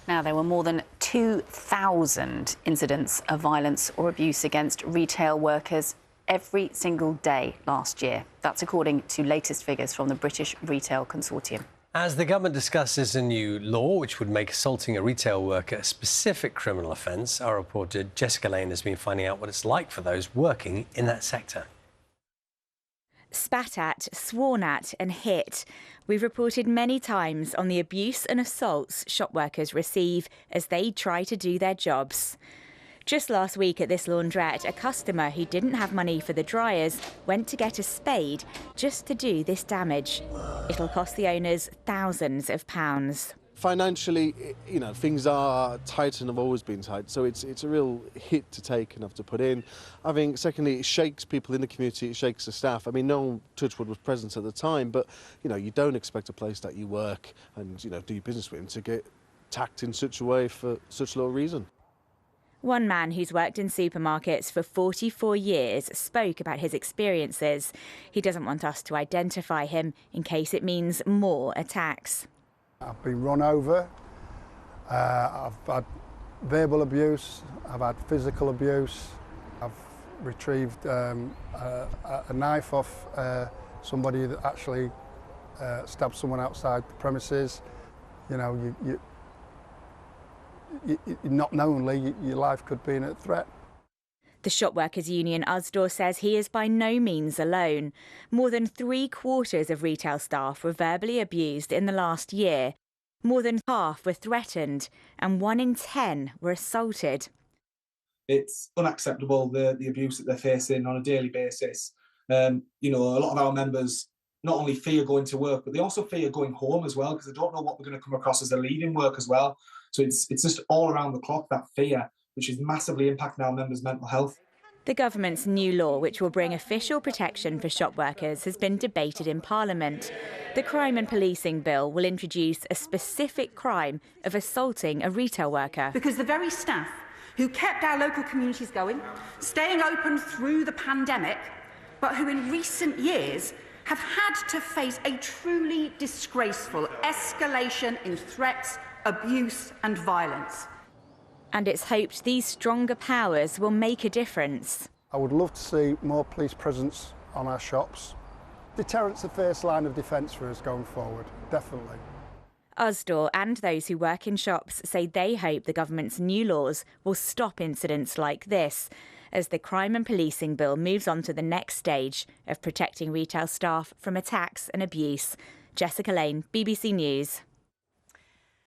Now, there were more than 2,000 incidents of violence or abuse against retail workers every single day last year. That's according to latest figures from the British Retail Consortium. As the government discusses a new law which would make assaulting a retail worker a specific criminal offence, our reporter Jessica Lane has been finding out what it's like for those working in that sector. Spat at, sworn at and hit. We've reported many times on the abuse and assaults shop workers receive as they try to do their jobs. Just last week at this laundrette, a customer who didn't have money for the dryers went to get a spade just to do this damage. It'll cost the owners thousands of pounds. Financially, you know, things are tight and have always been tight, so it's a real hit to take and have to put in. I think, secondly, it shakes people in the community, it shakes the staff. I mean, no one, Touchwood, was present at the time, but, you know, you don't expect a place that you work and, you know, do your business with to get tacked in such a way for such little reason. One man who's worked in supermarkets for 44 years spoke about his experiences. He doesn't want us to identify him in case it means more attacks. I've been run over, I've had verbal abuse, I've had physical abuse, I've retrieved a knife off somebody that actually stabbed someone outside the premises. You know, not knowingly, your life could be in a threat. The Shop Workers Union Usdaw says he is by no means alone. More than 3/4 of retail staff were verbally abused in the last year. More than half were threatened and 1 in 10 were assaulted. It's unacceptable, the abuse that they're facing on a daily basis. You know, a lot of our members not only fear going to work, but they also fear going home as well, because they don't know what they're going to come across as they're leaving work as well. So it's just all around the clock, that fear, which is massively impacting our members' mental health. The government's new law, which will bring official protection for shop workers, has been debated in Parliament. The Crime and Policing Bill will introduce a specific crime of assaulting a retail worker. Because the very staff who kept our local communities going, staying open through the pandemic, but who in recent years have had to face a truly disgraceful escalation in threats, abuse and violence. And it's hoped these stronger powers will make a difference. I would love to see more police presence on our shops. Deterrent's the first line of defence for us going forward, definitely. Usdaw and those who work in shops say they hope the government's new laws will stop incidents like this, as the Crime and Policing Bill moves on to the next stage of protecting retail staff from attacks and abuse. Jessica Lane, BBC News.